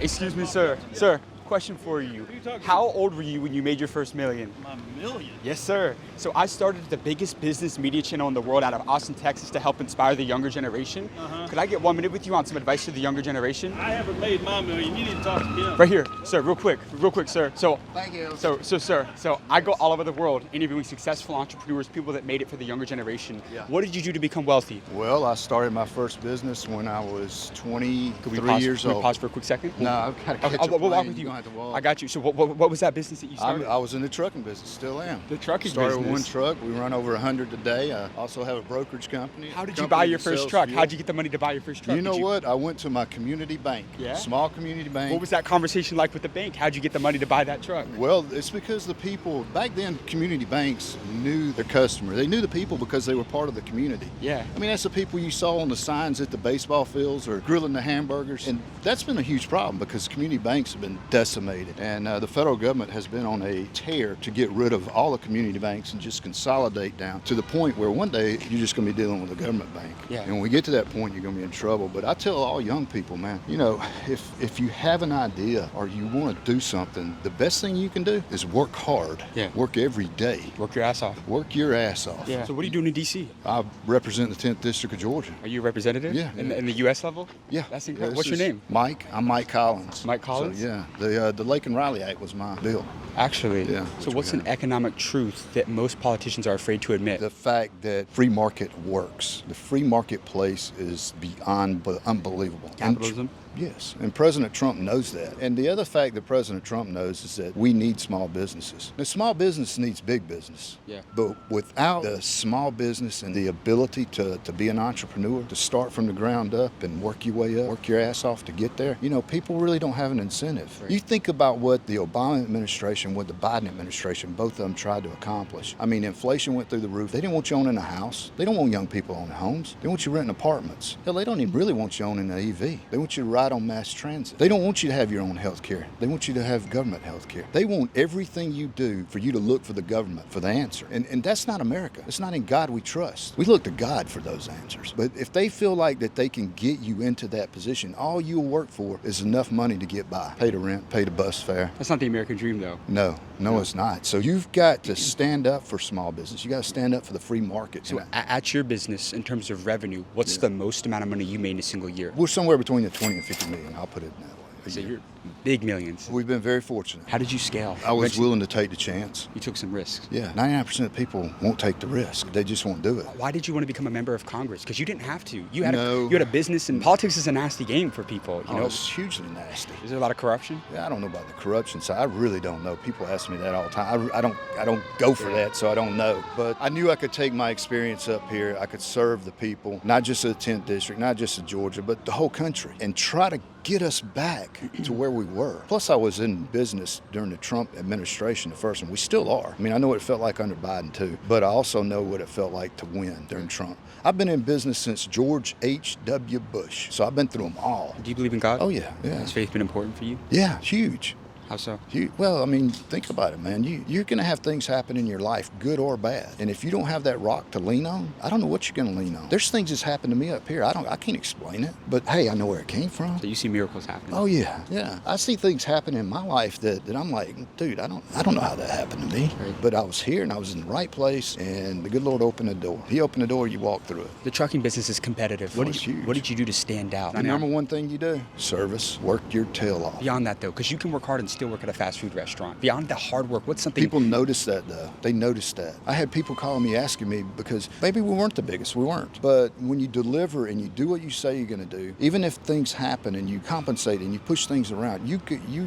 Excuse me, sir. Sir, question for you. How old were you when you made your first million? My million? Yes, sir. So I started the biggest business media channel in the world out of Austin, Texas to help inspire the younger generation. Could I get 1 minute with you on some advice to the younger generation? I haven't made my million. You need to talk to him. Right here, sir, real quick, sir. So, Thank you. So I go all over the world interviewing successful entrepreneurs, people that made it for the younger generation. Yeah. What did you do to become wealthy? Well, I started my first business when I was 23 years Can we old. pause for a quick second? No, I've got to catch We'll walk plane. with you. You're gonna have to walk. I got you. So what was that business that you started? I was in the trucking business, still am. The trucking Started business. with one truck. We run over 100 a day. I also have a brokerage company. How did you Company buy your that first sells truck? fuel. How'd you get the money to buy your first truck? You know Did what? I went to my community bank. Yeah? Small community bank. What was that conversation like with the bank? How'd you get the money to buy that truck? Well, it's because the people back then, community banks knew their customer. They knew the people because they were part of the community. Yeah. I mean, that's the people you saw on the signs at the baseball fields or grilling the hamburgers. And that's been a huge problem because community banks have been decimated. And the federal government has been on a tear to get rid of all the community banks and just consolidate down to the point where one day you're just going to be dealing with a government bank. Yeah. And when we get to that point, you're going to be in trouble. But I tell all young people, man, you know, if you have an idea or you want to do something, the best thing you can do is work hard. Yeah. Work every day. Work your ass off. Work your ass off. Yeah. So what are you doing in D.C.? I represent the 10th District of Georgia. Are you a representative? Yeah. In the U.S. level? Yeah. That's Yeah, incredible. this What's your is name? Mike. I'm Mike Collins. Mike Collins? So, yeah. The Lake and Riley Act was my bill. Actually. Yeah, So which what's we an got. economic truth that most politicians are afraid to admit? The fact that free market works. The free marketplace is beyond unbelievable. Capitalism? Yes, and President Trump knows that. And the other fact that President Trump knows is that we need small businesses. Now, small business needs big business. Yeah. But without the small business and the ability to be an entrepreneur, to start from the ground up and work your way up, work your ass off to get there, you know, people really don't have an incentive. Right. You think about what the Obama administration, what the Biden administration, both of them tried to accomplish. I mean, inflation went through the roof. They didn't want you owning a house. They don't want young people owning homes. They want you renting apartments. Hell, they don't even really want you owning an EV. They want you to ride on mass transit. They don't want you to have your own health care. They want you to have government health care. They want everything you do for you to look for the government for the answer. And that's not America. It's not in God we trust. We look to God for those answers. But if they feel like that they can get you into that position, all you'll work for is enough money to get by. Pay the rent, pay the bus fare. That's not the American dream, though. No, it's not. So you've got to stand up for small business. You got to stand up for the free market. So at your business, in terms of revenue, what's the most amount of money you made in a single year? We're somewhere between the 20 and 50 million. I'll put it in that way. a So year. you're big millions. We've been very fortunate. How did you scale? I was Eventually, willing to take the chance. You took some risks. Yeah, 99% of people won't take the risk. They just won't do it. Why did you want to become a member of Congress? Because you didn't have to. You had No. a business, and politics is a nasty game for people. You know, It's hugely nasty. is there a lot of corruption? Yeah, I don't know about the corruption side. I really don't know. People ask me that all the time. I don't go for that, so I don't know. But I knew I could take my experience up here. I could serve the people, not just of the 10th district, not just of Georgia, but the whole country, and try to get us back to where we were. Plus, I was in business during the Trump administration, the first one. We still are. I mean, I know what it felt like under Biden, too, but I also know what it felt like to win during Trump. I've been in business since George H.W. Bush, so I've been through them all. Do you believe in God? Oh, yeah. Has faith been important for you? Yeah, huge. How so? Well, I mean, think about it, man. You're going to have things happen in your life, good or bad. And if you don't have that rock to lean on, I don't know what you're going to lean on. There's things that's happened to me up here. I can't explain it. But hey, I know where it came from. So you see miracles happening. Oh yeah. I see things happen in my life that I'm like, dude, I don't know how that happened to me. Right. But I was here and I was in the right place, and the good Lord opened the door. He opened the door, you walk through it. The trucking business is competitive. Oh, it's huge. What did you do to stand out? The number one thing you do, service, work your tail off. Beyond that, though, because you can work hard and still work at a fast food restaurant. Beyond the hard work, what's something... People notice that, though. They noticed that. I had people calling me, asking me, because maybe we weren't the biggest. We weren't. But when you deliver and you do what you say you're going to do, even if things happen and you compensate and you push things around, you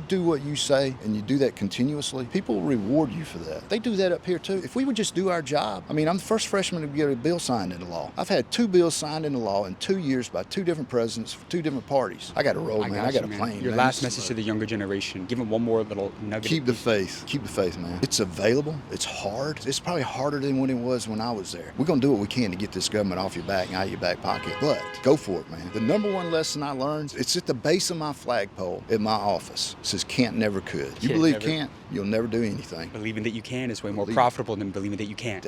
do what you say and you do that continuously, people will reward you for that. They do that up here, too. If we would just do our job, I mean, I'm the first freshman to get a bill signed into law. I've had 2 bills signed into law in 2 years by 2 different presidents for 2 different parties. I got to roll, man. I got a plane. Your man. last message to the younger generation. Give them one more little nugget. Keep the faith. Keep the faith, man. It's available. It's hard. It's probably harder than when it was when I was there. We're going to do what we can to get this government off your back and out of your back pocket. But go for it, man. The number one lesson I learned, it's at the base of my flagpole at my office. It says can't, never could. You Can't, believe never. can't, you'll never do anything. Believing that you can is way more Believe- profitable than believing that you can't.